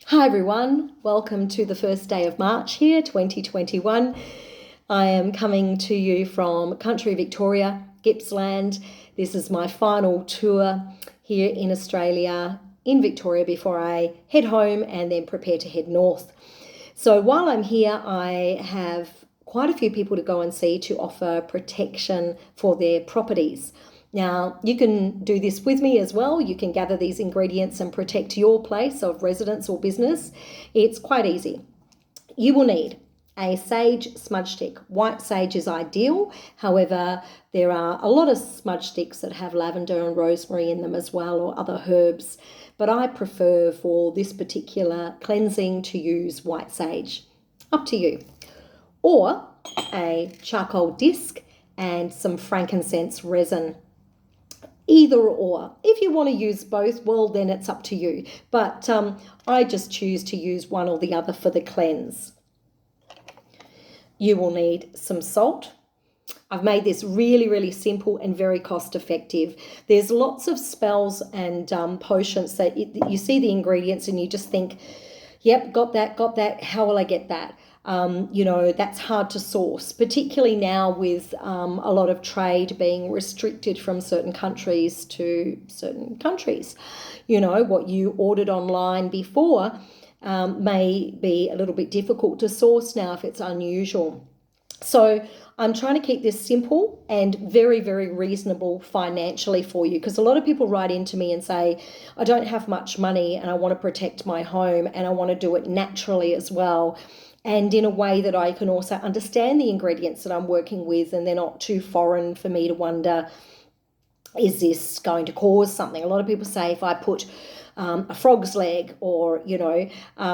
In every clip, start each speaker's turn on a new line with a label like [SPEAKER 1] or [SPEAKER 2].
[SPEAKER 1] Hi everyone, welcome to the first day of March here, 2021. I am coming to you from country Victoria, Gippsland. This is my final tour here in Australia, in Victoria, before I head home and then prepare to head north. So while I'm here, I have quite a few people to go and see to offer protection for their properties. Now, you can do this with me as well. You can gather these ingredients and protect your place of residence or business. It's quite easy. You will need a sage smudge stick. White sage is ideal. However, there are a lot of smudge sticks that have lavender and rosemary in them as well, or other herbs. But I prefer for this particular cleansing to use white sage. Up to you. Or a charcoal disc and some frankincense resin. Either or. If you want to use both, well, then it's up to you. But I just choose to use one or the other for the cleanse. You will need some salt. I've made this really, really simple and very cost effective. There's lots of spells and potions that you see the ingredients and you just think, yep, got that. How will I get that? That's hard to source, particularly now with a lot of trade being restricted from certain countries to certain countries. What you ordered online before may be a little bit difficult to source now if it's unusual. So I'm trying to keep this simple and very, very reasonable financially for you, because a lot of people write into me and say, I don't have much money and I want to protect my home and I want to do it naturally as well, and in a way that I can also understand the ingredients that I'm working with and they're not too foreign for me to wonder, is this going to cause something? A lot of people say if I put a frog's leg or, the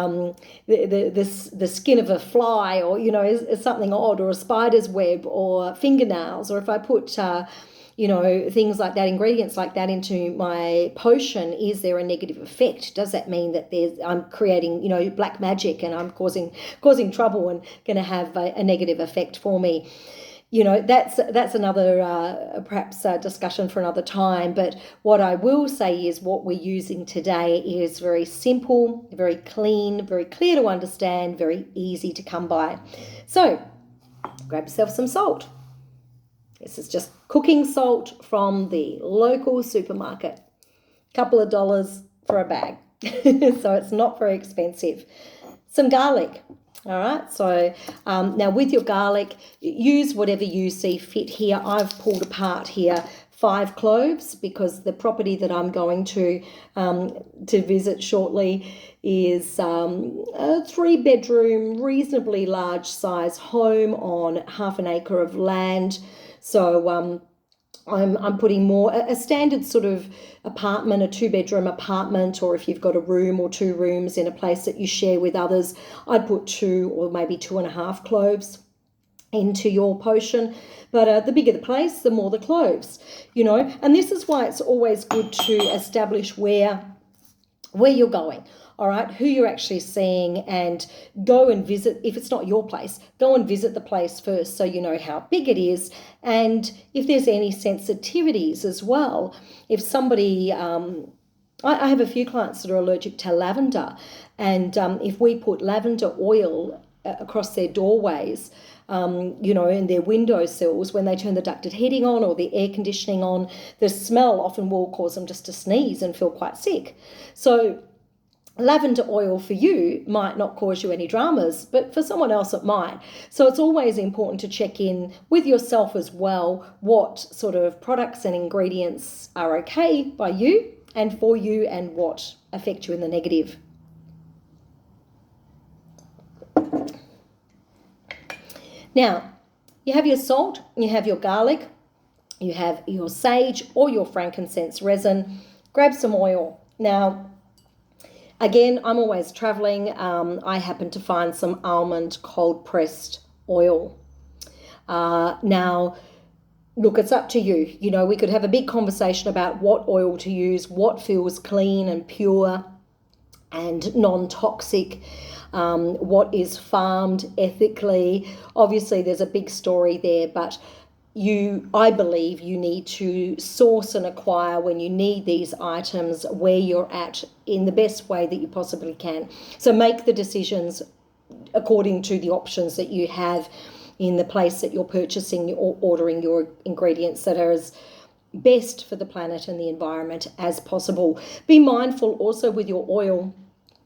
[SPEAKER 1] skin of a fly or, is something odd, or a spider's web or fingernails, or if I put, things like that, ingredients like that into my potion, is there a negative effect? Does that mean that I'm creating, black magic and I'm causing trouble and going to have a negative effect for me? That's another perhaps discussion for another time. But what I will say is what we're using today is very simple, very clean, very clear to understand, very easy to come by. So grab yourself some salt. This is just cooking salt from the local supermarket. A couple of dollars for a bag. So it's not very expensive. Some garlic. All right, so now with your garlic, use whatever you see fit here. I've pulled apart here 5 cloves because the property that I'm going to visit shortly is a 3-bedroom, reasonably large size home on half an acre of land. So I'm putting more a standard sort of apartment, a 2-bedroom apartment, or if you've got a room or 2 rooms in a place that you share with others, I'd put 2 or maybe 2.5 cloves into your potion. But the bigger the place, the more the cloves, and this is why it's always good to establish where you're going. All right, who you're actually seeing, and go and visit. If it's not your place, go and visit the place first so you know how big it is, and if there's any sensitivities as well. If somebody, I have a few clients that are allergic to lavender, and if we put lavender oil across their doorways, in their windowsills, when they turn the ducted heating on or the air conditioning on, the smell often will cause them just to sneeze and feel quite sick. So lavender oil for you might not cause you any dramas, but for someone else it might. So it's always important to check in with yourself as well, what sort of products and ingredients are okay by you and for you, and what affect you in the negative. Now, you have your salt, you have your garlic, you have your sage or your frankincense resin. Grab some oil. Now, again, I'm always traveling. I happen to find some almond cold pressed oil. Now, look, it's up to you. We could have a big conversation about what oil to use, what feels clean and pure and non-toxic, what is farmed ethically. Obviously, there's a big story there, but I believe you need to source and acquire when you need these items where you're at in the best way that you possibly can. So make the decisions according to the options that you have in the place that you're purchasing or ordering your ingredients that are as best for the planet and the environment as possible. Be mindful also with your oil.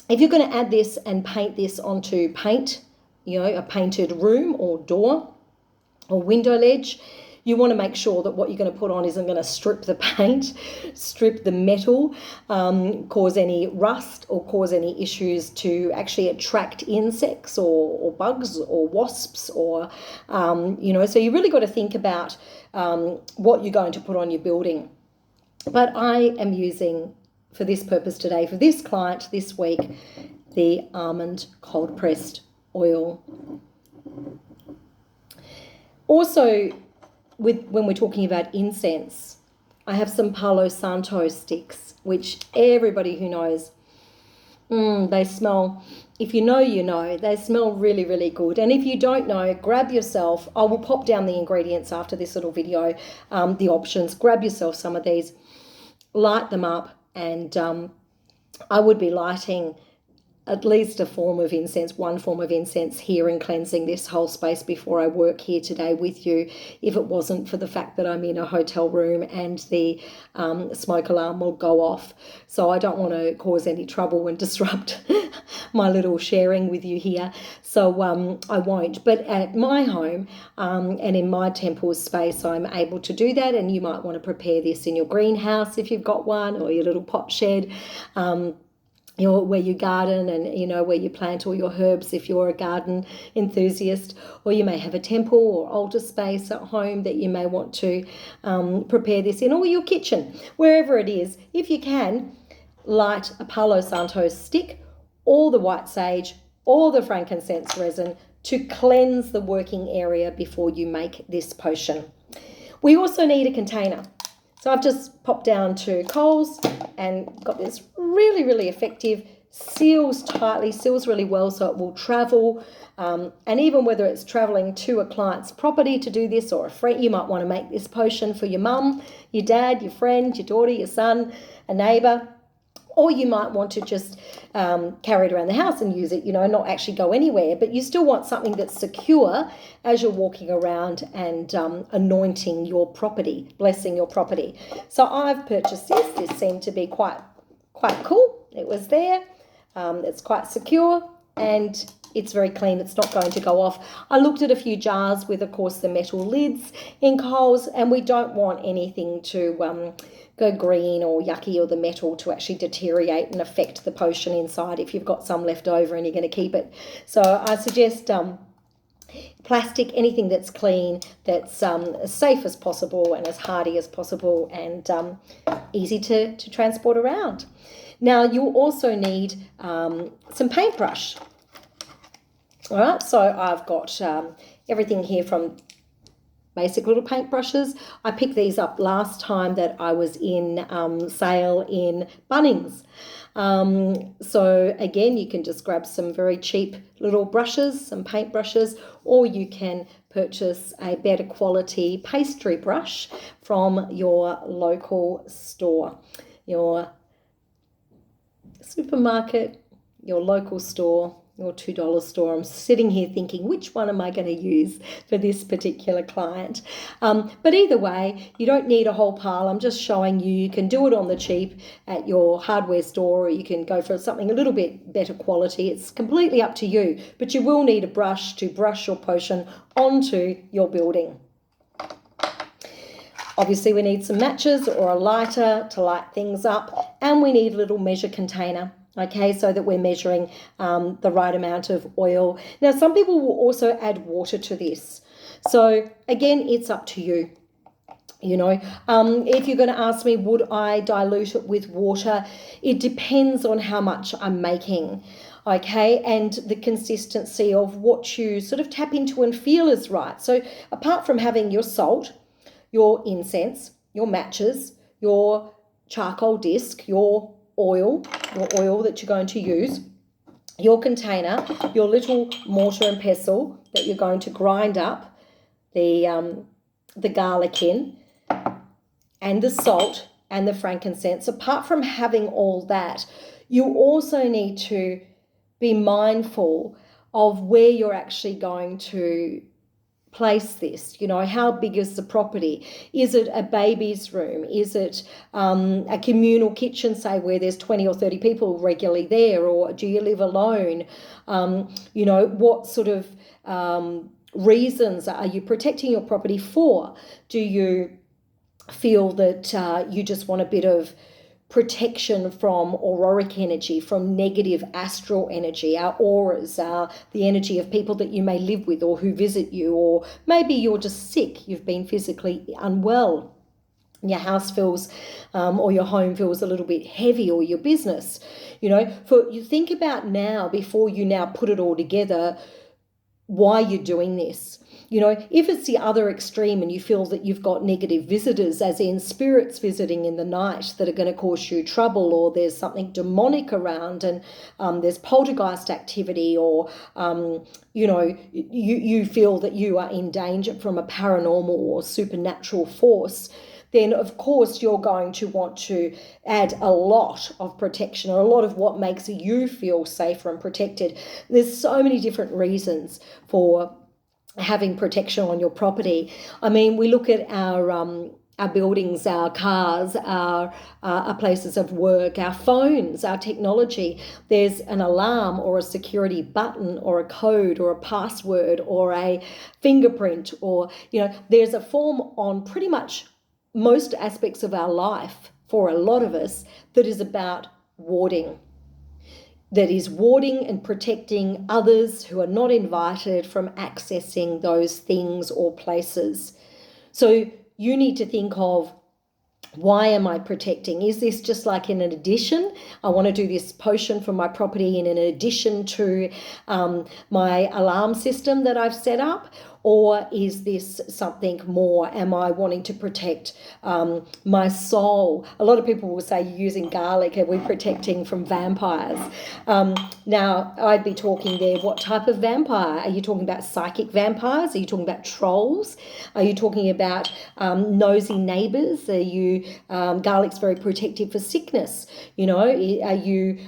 [SPEAKER 1] If you're going to add this and paint this onto paint, a painted room or door or window ledge, you want to make sure that what you're going to put on isn't going to strip the paint, strip the metal, cause any rust or cause any issues to actually attract insects or bugs or wasps or, so you really got to think about what you're going to put on your building. But I am using, for this purpose today, for this client this week, the almond cold pressed oil. Also, when we're talking about incense, I have some Palo Santo sticks, which everybody who knows, they smell, if you know, they smell really, really good. And if you don't know, grab yourself, I will pop down the ingredients after this little video, the options, grab yourself some of these, light them up, and I would be lighting at least one form of incense here and cleansing this whole space before I work here today with you, if it wasn't for the fact that I'm in a hotel room and the smoke alarm will go off. So I don't want to cause any trouble and disrupt my little sharing with you here. So I won't. But at my home and in my temple space, I'm able to do that. And you might want to prepare this in your greenhouse if you've got one, or your little pot shed. Where you garden and, where you plant all your herbs if you're a garden enthusiast, or you may have a temple or altar space at home that you may want to prepare this in, or your kitchen, wherever it is. If you can, light a Palo Santo stick or the white sage or the frankincense resin to cleanse the working area before you make this potion. We also need a container. So I've just popped down to Cloves and got this really, really effective, seals tightly, seals really well so it will travel. And even whether it's traveling to a client's property to do this, or a friend, you might want to make this potion for your mum, your dad, your friend, your daughter, your son, a neighbour. Or you might want to just carry it around the house and use it, not actually go anywhere. But you still want something that's secure as you're walking around and anointing your property, blessing your property. So I've purchased this. This seemed to be quite cool. It was there. It's quite secure and it's very clean. It's not going to go off. I looked at a few jars with, of course, the metal lids in Coles, and we don't want anything to go green or yucky, or the metal to actually deteriorate and affect the potion inside if you've got some left over and you're going to keep it. So I suggest plastic, anything that's clean, that's as safe as possible and as hardy as possible, and easy to transport around. Now you'll also need some paintbrush. All right, so I've got everything here from basic little paintbrushes. I picked these up last time that I was in sale in Bunnings. So again, you can just grab some very cheap little brushes, some paintbrushes, or you can purchase a better quality pastry brush from your local store, your supermarket, your local store, your $2 store. I'm sitting here thinking, which one am I going to use for this particular client? But either way, you don't need a whole pile. I'm just showing you, you can do it on the cheap at your hardware store, or you can go for something a little bit better quality. It's completely up to you, but you will need a brush to brush your potion onto your building. Obviously, we need some matches or a lighter to light things up, and we need a little measure container. Okay, so that we're measuring the right amount of oil. Now, some people will also add water to this. So again, it's up to you. If you're going to ask me, would I dilute it with water? It depends on how much I'm making. Okay, and the consistency of what you sort of tap into and feel is right. So apart from having your salt, your incense, your matches, your charcoal disc, your oil that you're going to use, your container, your little mortar and pestle that you're going to grind up the the garlic in and the salt and the frankincense, apart from having all that, you also need to be mindful of where you're actually going to place this. You know, how big is the property? Is it a baby's room? Is it a communal kitchen, say, where there's 20 or 30 people regularly there? Or do you live alone? You know, what sort of reasons are you protecting your property for? Do you feel that you just want a bit of protection from auroric energy, from negative astral energy, our auras, the energy of people that you may live with or who visit you, or maybe you're just sick, you've been physically unwell, your house feels or your home feels a little bit heavy, or your business. You know, for you think about now, before you now put it all together, why you're doing this. You know, if it's the other extreme and you feel that you've got negative visitors, as in spirits visiting in the night that are going to cause you trouble, or there's something demonic around and there's poltergeist activity, or, you know, you feel that you are in danger from a paranormal or supernatural force, then of course you're going to want to add a lot of protection, or a lot of what makes you feel safer and protected. There's so many different reasons for having protection on your property. I mean, we look at our buildings, our cars, our places of work, our phones, our technology. There's an alarm or a security button or a code or a password or a fingerprint, or, you know, there's a form on pretty much most aspects of our life for a lot of us that is about warding. That is warding and protecting others who are not invited from accessing those things or places. So you need to think of, why am I protecting? Is this just like in an addition? I want to do this potion for my property in an addition to my alarm system that I've set up? Or is this something more? Am I wanting to protect my soul? A lot of people will say, you're using garlic, are we protecting from vampires? Now, I'd be talking there, what type of vampire? Are you talking about psychic vampires? Are you talking about trolls? Are you talking about nosy neighbours? Are you, garlic's very protective for sickness. You know, are you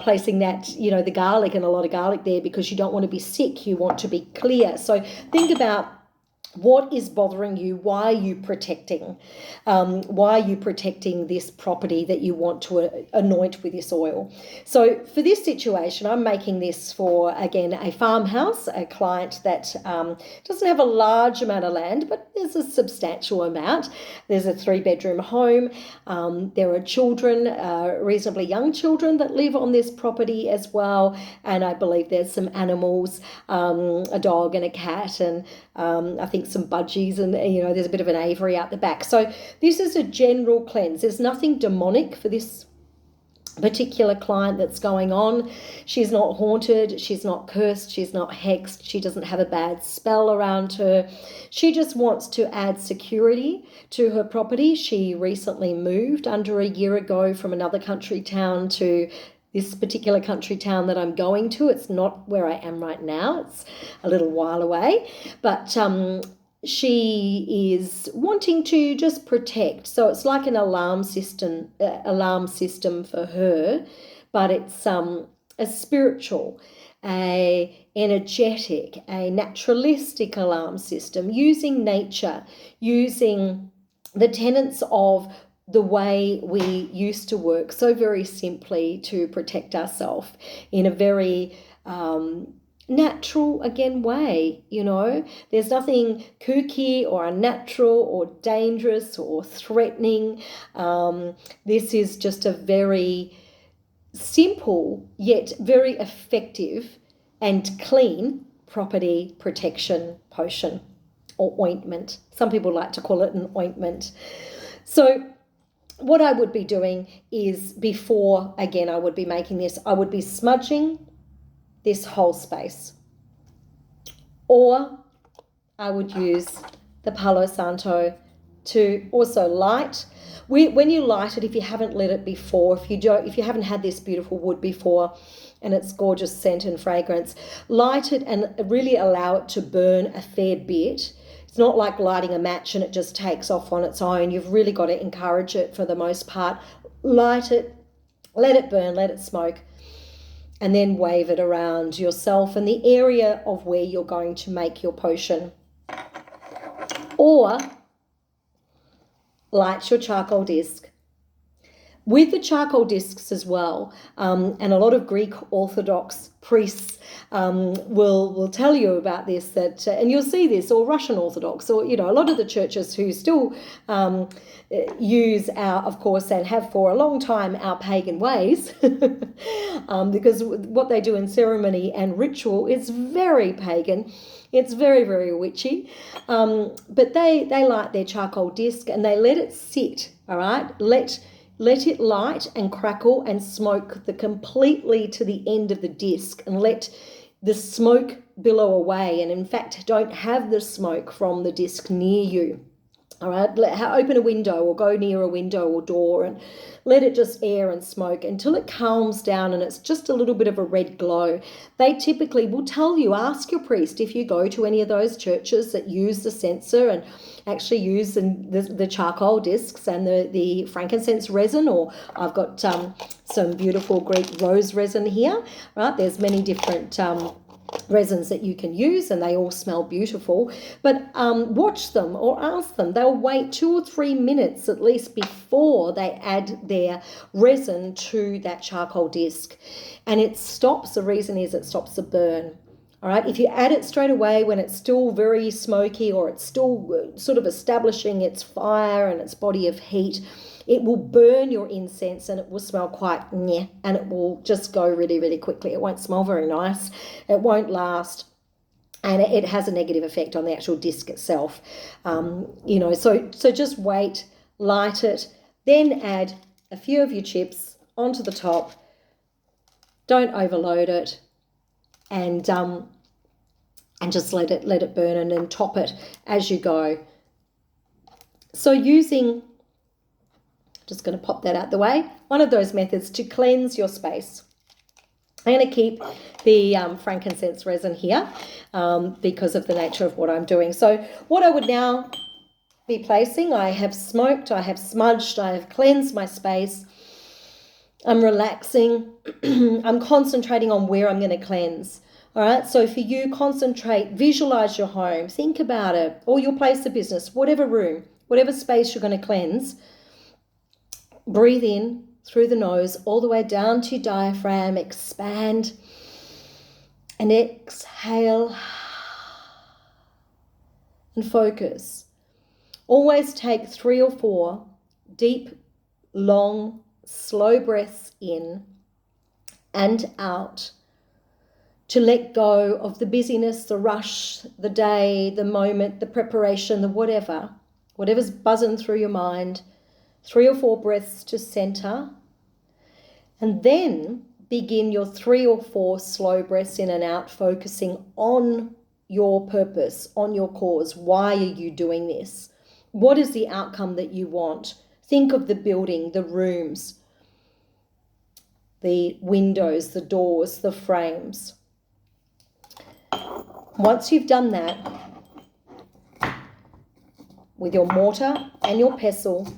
[SPEAKER 1] placing that, you know, the garlic and a lot of garlic there because you don't want to be sick, you want to be clear. So think about what is bothering you. Why are you protecting? Why are you protecting this property that you want to anoint with this oil? So for this situation, I'm making this for, again, a farmhouse, a client that doesn't have a large amount of land, but there's a substantial amount. There's a 3-bedroom home. There are children, reasonably young children that live on this property as well. And I believe there's some animals, a dog and a cat, and I think some budgies, and, you know, there's a bit of an aviary out the back. So this is a general cleanse. There's nothing demonic for this particular client that's going on. She's not haunted, she's not cursed, she's not hexed, she doesn't have a bad spell around her. She just wants to add security to her property. She recently moved under a year ago from another country town to this particular country town that I'm going to. It's not where I am right now, it's a little while away, but she is wanting to just protect. So it's like an alarm system for her, but it's a spiritual, a energetic, a naturalistic alarm system, using nature, using the tenets of the way we used to work so very simply to protect ourselves in a very natural, again, way. You know, there's nothing kooky or unnatural or dangerous or threatening. This is just a very simple yet very effective and clean property protection potion or ointment. Some people like to call it an ointment. So what I would be doing is, before, again, I would be making this, I would be smudging this whole space, or I would use the Palo Santo to also light. When you light it, if you haven't lit it before, if you haven't had this beautiful wood before and its gorgeous scent and fragrance, light it and really allow it to burn a fair bit. It's not like lighting a match and it just takes off on its own. You've really got to encourage it for the most part. Light it, let it burn, let it smoke, and then wave it around yourself and the area of where you're going to make your potion. Or light your charcoal disc. With the charcoal discs as well, and a lot of Greek Orthodox priests will tell you about this, that and you'll see this, or Russian Orthodox, or a lot of the churches who still use our, of course, and have for a long time, our pagan ways, because what they do in ceremony and ritual is very pagan. It's very, very witchy, but they light their charcoal disc and they let it sit. All right, let it light and crackle and smoke completely to the end of the disc, and let the smoke billow away, and in fact don't have the smoke from the disc near you. All right, open a window or go near a window or door and let it just air and smoke until it calms down and it's just a little bit of a red glow. They typically will tell you, ask your priest if you go to any of those churches that use the censer and actually use the charcoal discs and the frankincense resin, or I've got some beautiful Greek rose resin here, right? There's many different resins that you can use and they all smell beautiful, but watch them or ask them. They'll wait 2 or 3 minutes at least before they add their resin to that charcoal disc, and the reason is it stops the burn. All right, if you add it straight away when it's still very smoky or it's still sort of establishing its fire and its body of heat, it will burn your incense and it will smell quite meh, and it will just go really, really quickly. It won't smell very nice. It won't last. And it has a negative effect on the actual disc itself. So just wait, light it, then add a few of your chips onto the top. Don't overload it, and just let it burn, and then top it as you go. So just going to pop that out the way, one of those methods to cleanse your space. I'm going to keep the frankincense resin here because of the nature of what I'm doing. So what I would now be placing, I have smoked, I have smudged, I have cleansed my space. I'm relaxing. I'm concentrating on where I'm going to cleanse. All right, so for you, concentrate, visualize your home, think about it, or your place of business, whatever room, whatever space you're going to cleanse. Breathe in through the nose all the way down to your diaphragm, expand, and exhale and focus. Always take 3 or 4 deep, long, slow breaths in and out to let go of the busyness, the rush, the day, the moment, the preparation, the whatever's buzzing through your mind. 3 or 4 breaths to center, and then begin your 3 or 4 slow breaths in and out, focusing on your purpose, on your cause. Why are you doing this? What is the outcome that you want? Think of the building, the rooms, the windows, the doors, the frames. Once you've done that, with your mortar and your pestle,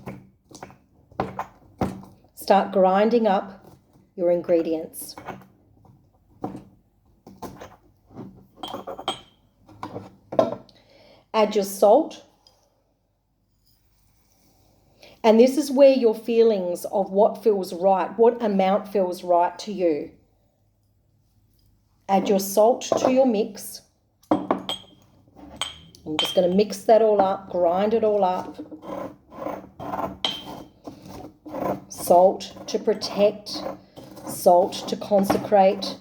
[SPEAKER 1] start grinding up your ingredients. Add your salt. And this is where your feelings of what feels right, what amount feels right to you. Add your salt to your mix. I'm just going to mix that all up, grind it all up. Salt to protect, salt to consecrate,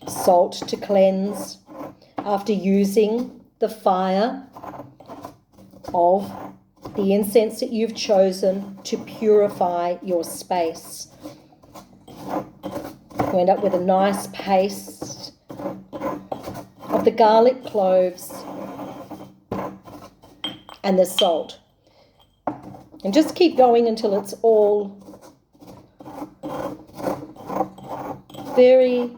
[SPEAKER 1] salt to cleanse. After using the fire of the incense that you've chosen to purify your space, you end up with a nice paste of the garlic cloves and the salt. And just keep going until it's all very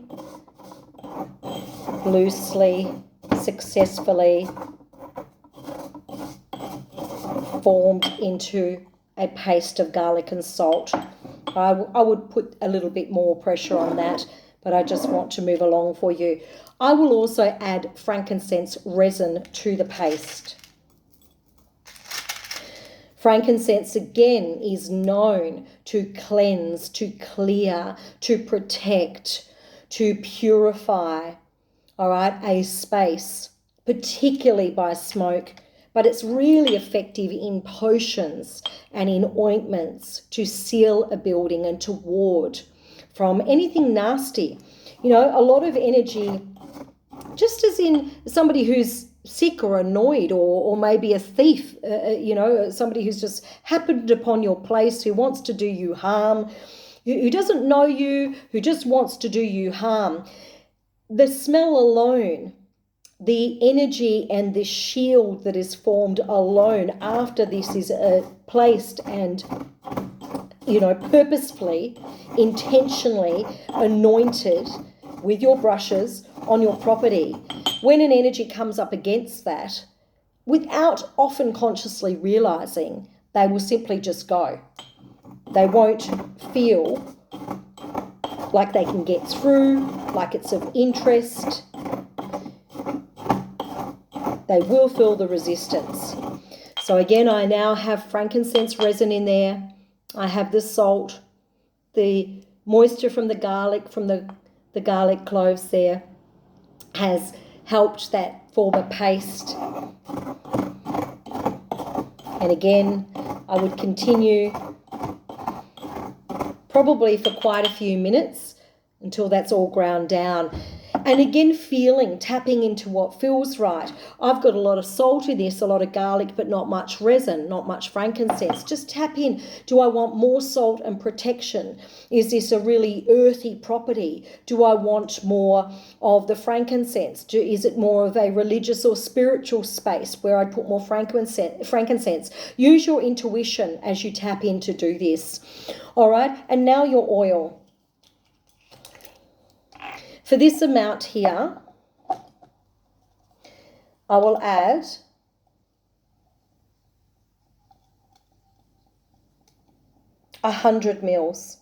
[SPEAKER 1] loosely, successfully formed into a paste of garlic and salt. I would put a little bit more pressure on that, but I just want to move along for you. I will also add frankincense resin to the paste. Frankincense, again, is known to cleanse, to clear, to protect, to purify, all right, a space, particularly by smoke. But it's really effective in potions and in ointments to seal a building and to ward from anything nasty. You know, a lot of energy, just as in somebody who's sick or annoyed, or maybe a thief, you know, somebody who's just happened upon your place, who wants to do you harm, who doesn't know you, who just wants to do you harm. The smell alone, the energy and the shield that is formed alone after this is placed and, you know, purposefully, intentionally anointed with your brushes on your property, when an energy comes up against that, without often consciously realizing, they will simply just go. They won't feel like they can get through, like it's of interest. They will feel the resistance. So again, I now have frankincense resin in there. I have the salt, the moisture from the garlic, from the garlic cloves there has helped that form a paste. And again, I would continue probably for quite a few minutes until that's all ground down. And again, tapping into what feels right. I've got a lot of salt in this, a lot of garlic, but not much resin, not much frankincense. Just tap in. Do I want more salt and protection? Is this a really earthy property? Do I want more of the frankincense? Is it more of a religious or spiritual space where I'd put more frankincense? Use your intuition as you tap in to do this. All right, and now your oil. For this amount here, I will add 100 mils.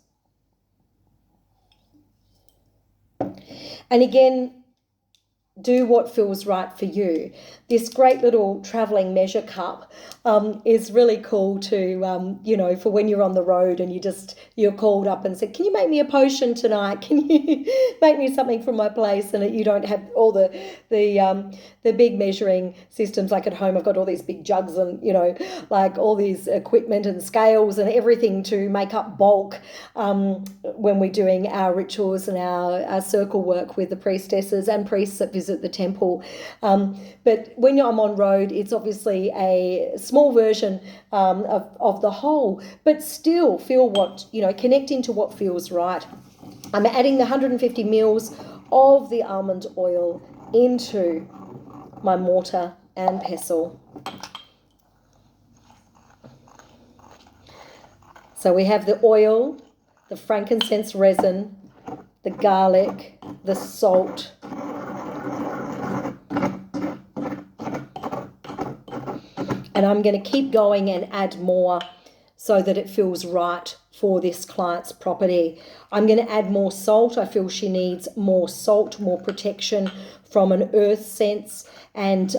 [SPEAKER 1] And again, do what feels right for you. This great little travelling measure cup is really cool to, you know, for when you're on the road and you're called up and said, can you make me a potion tonight? Can you make me something from my place? And you don't have all the big measuring systems like at home. I've got all these big jugs and, you know, like all these equipment and scales and everything to make up bulk when we're doing our rituals and our circle work with the priestesses and priests that visit the temple. But when I'm on road, it's obviously a small version of the whole, but still feel what, you know, connecting to what feels right. I'm adding the 150 mils of the almond oil into my mortar and pestle. So we have the oil, the frankincense resin, the garlic, the salt, and I'm going to keep going and add more so that it feels right for this client's property. I'm going to add more salt. I feel she needs more salt, more protection from an earth sense. And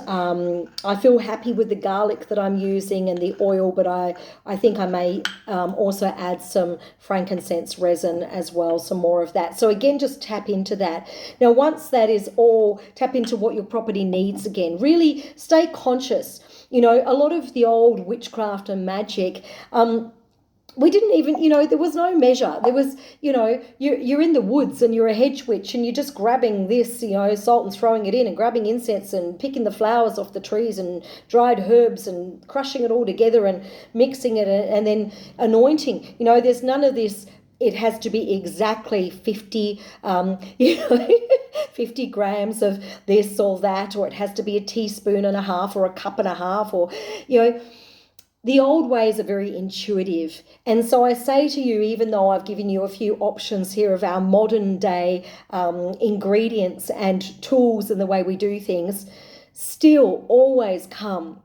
[SPEAKER 1] I feel happy with the garlic that I'm using and the oil, but I think I may also add some frankincense resin as well, some more of that. So again, just tap into that. Now, once that is all, tap into what your property needs again. Really stay conscious. You know, a lot of the old witchcraft and magic, we didn't even, you know, there was no measure. There was, you know, you're in the woods and you're a hedge witch and you're just grabbing this, you know, salt and throwing it in and grabbing incense and picking the flowers off the trees and dried herbs and crushing it all together and mixing it and then anointing. You know, there's none of this. It has to be exactly 50, 50 grams of this or that, or it has to be a teaspoon and a half or a cup and a half, or, you know, the old ways are very intuitive. And so I say to you, even though I've given you a few options here of our modern day ingredients and tools and the way we do things, still always come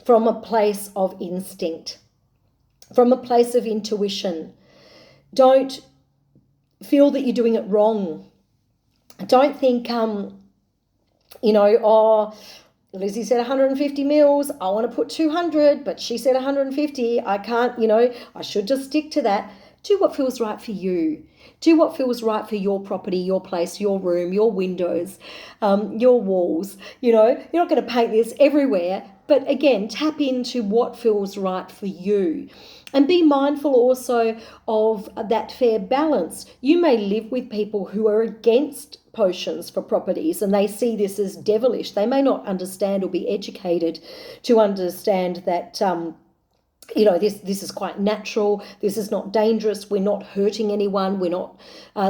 [SPEAKER 1] from a place of instinct, from a place of intuition. Don't feel that you're doing it wrong. Don't think, Lizzy said 150 mils. I want to put 200, but she said 150. I can't, I should just stick to that. Do what feels right for you. Do what feels right for your property, your place, your room, your windows, your walls. You're not going to paint this everywhere, but again, tap into what feels right for you. And be mindful also of that fair balance. You may live with people who are against potions for properties and they see this as devilish. They may not understand or be educated to understand that this is quite natural. This is not dangerous. We're not hurting anyone. We're not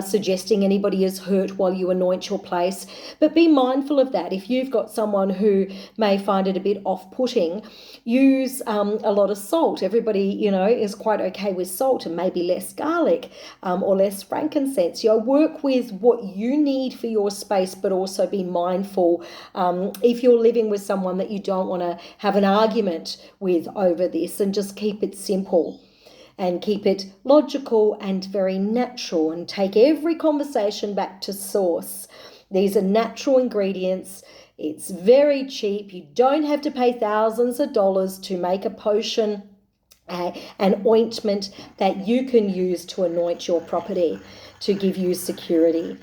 [SPEAKER 1] suggesting anybody is hurt while you anoint your place. But be mindful of that. If you've got someone who may find it a bit off-putting, use a lot of salt. Everybody, is quite okay with salt and maybe less garlic or less frankincense. Work with what you need for your space, but also be mindful if you're living with someone that you don't want to have an argument with over this, and just keep it simple and keep it logical and very natural, and take every conversation back to source. These are natural ingredients. It's very cheap. You don't have to pay thousands of dollars to make a potion, an ointment that you can use to anoint your property to give you security.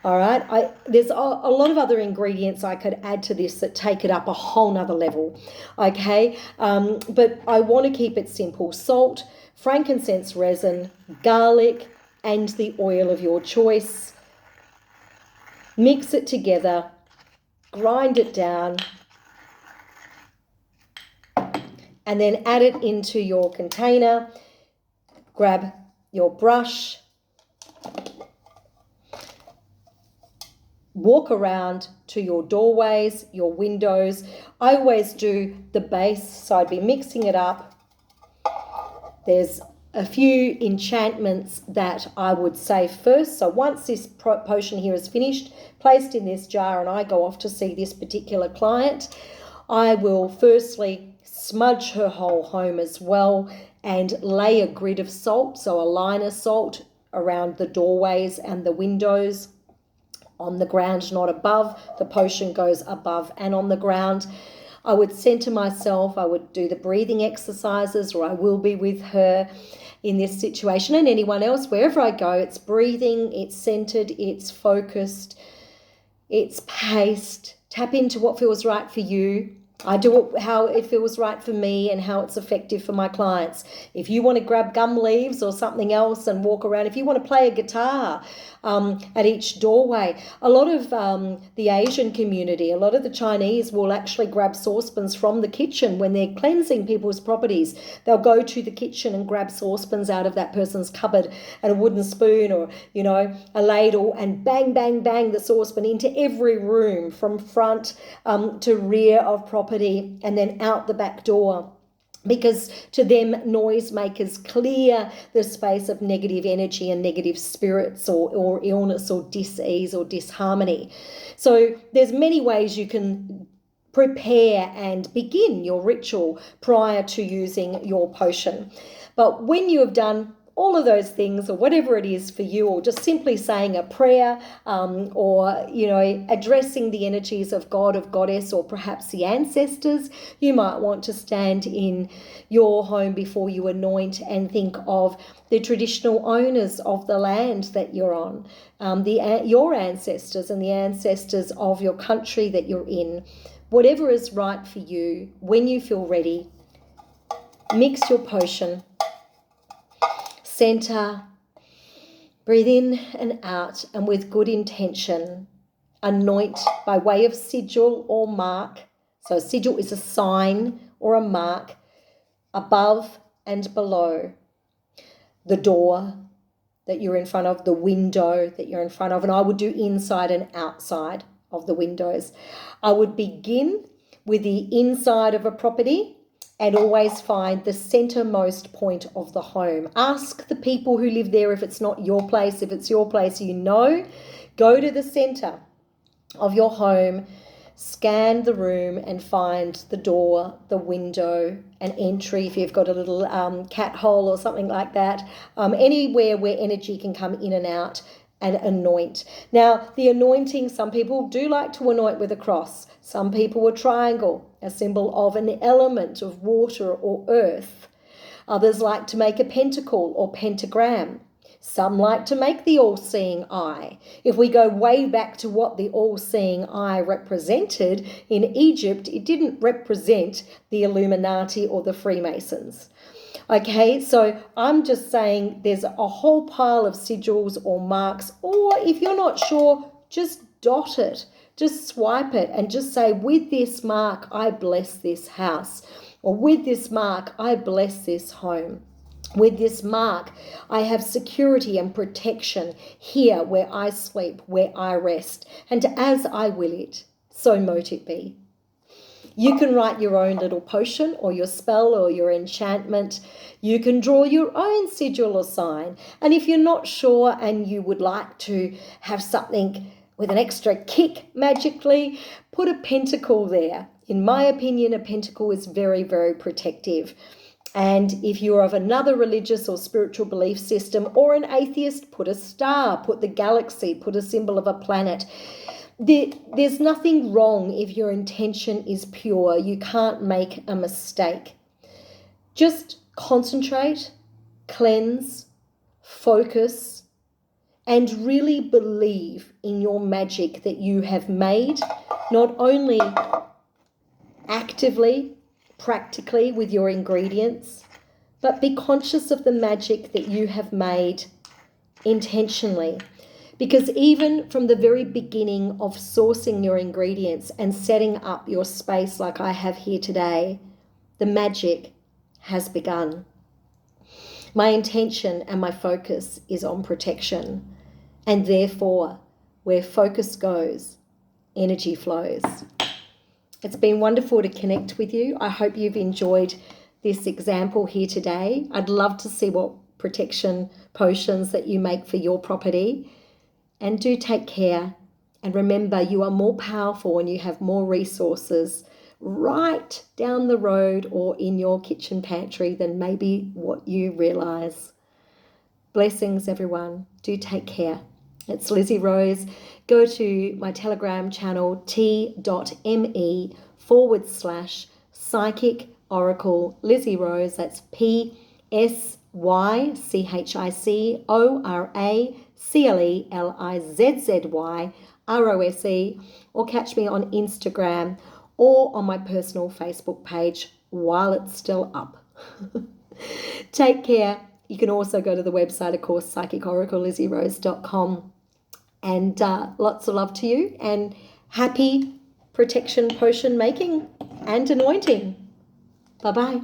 [SPEAKER 1] All right, there's a lot of other ingredients I could add to this that take it up a whole nother level, okay? But I want to keep it simple. Salt, frankincense resin, garlic, and the oil of your choice. Mix it together, grind it down, and then add it into your container. Grab your brush, walk around to your doorways, your windows. I always do the base, so I'd be mixing it up. There's a few enchantments that I would say first. So once this potion here is finished, placed in this jar, and I go off to see this particular client, I will firstly smudge her whole home as well and lay a grid of salt, so a line of salt around the doorways and the windows. On the ground, not above. The potion goes above and on the ground. I would center myself. I would do the breathing exercises, or I will be with her in this situation, and anyone else. Wherever I go, it's breathing, it's centered, it's focused, it's paced. Tap into what feels right for you. I do it how it feels right for me and how it's effective for my clients. If you want to grab gum leaves or something else and walk around, if you want to play a guitar at each doorway, a lot of the Asian community, a lot of the Chinese will actually grab saucepans from the kitchen when they're cleansing people's properties. They'll go to the kitchen and grab saucepans out of that person's cupboard and a wooden spoon or, a ladle, and bang, bang, bang the saucepan into every room from front to rear of property, and then out the back door, because to them noisemakers clear the space of negative energy and negative spirits or illness or dis-ease or disharmony. So there's many ways you can prepare and begin your ritual prior to using your potion. But when you have done all of those things, or whatever it is for you, or just simply saying a prayer, or addressing the energies of God, of Goddess, or perhaps the ancestors, you might want to stand in your home before you anoint and think of the traditional owners of the land that you're on, your ancestors and the ancestors of your country that you're in. Whatever is right for you, when you feel ready, mix your potion. Center, breathe in and out, and with good intention, anoint by way of sigil or mark. So a sigil is a sign or a mark above and below the door that you're in front of, the window that you're in front of, and I would do inside and outside of the windows. I would begin with the inside of a property and always find the centermost point of the home. Ask the people who live there if it's not your place. If it's your place, go to the center of your home. scan the room and find the door, the window, an entry if you've got a little cat hole or something like that, anywhere where energy can come in and out, and anoint. Now, the anointing, some people do like to anoint with a cross. Some people a triangle, a symbol of an element of water or earth. Others like to make a pentacle or pentagram. Some like to make the all-seeing eye. If we go way back to what the all-seeing eye represented in Egypt, it didn't represent the Illuminati or the Freemasons. Okay, so I'm just saying there's a whole pile of sigils or marks, or if you're not sure, just dot it, just swipe it and just say, with this mark, I bless this house, or with this mark, I bless this home. With this mark, I have security and protection here where I sleep, where I rest, and as I will it, so mote it be. You can write your own little potion or your spell or your enchantment. You can draw your own sigil or sign. And if you're not sure and you would like to have something with an extra kick magically, put a pentacle there. In my opinion, a pentacle is very, very protective. And if you're of another religious or spiritual belief system or an atheist, put a star, put the galaxy, put a symbol of a planet. There's nothing wrong if your intention is pure. You can't make a mistake. Just concentrate, cleanse, focus, and really believe in your magic that you have made, not only actively, practically with your ingredients, but be conscious of the magic that you have made intentionally. Because even from the very beginning of sourcing your ingredients and setting up your space like I have here today, the magic has begun. My intention and my focus is on protection, and therefore, where focus goes, energy flows. It's been wonderful to connect with you. I hope you've enjoyed this example here today. I'd love to see what protection potions that you make for your property. And do take care. And remember, you are more powerful and you have more resources right down the road or in your kitchen pantry than maybe what you realise. Blessings, everyone. Do take care. It's Lizzy Rose. Go to my Telegram channel, t.me/psychic oracle Lizzy Rose. That's PSYCHICORACLEZZYROSE, or catch me on Instagram or on my personal Facebook page while it's still up. Take care. You can also go to the website, of course, psychicoraclelizzyrose.com. And lots of love to you and happy protection potion making and anointing. Bye-bye.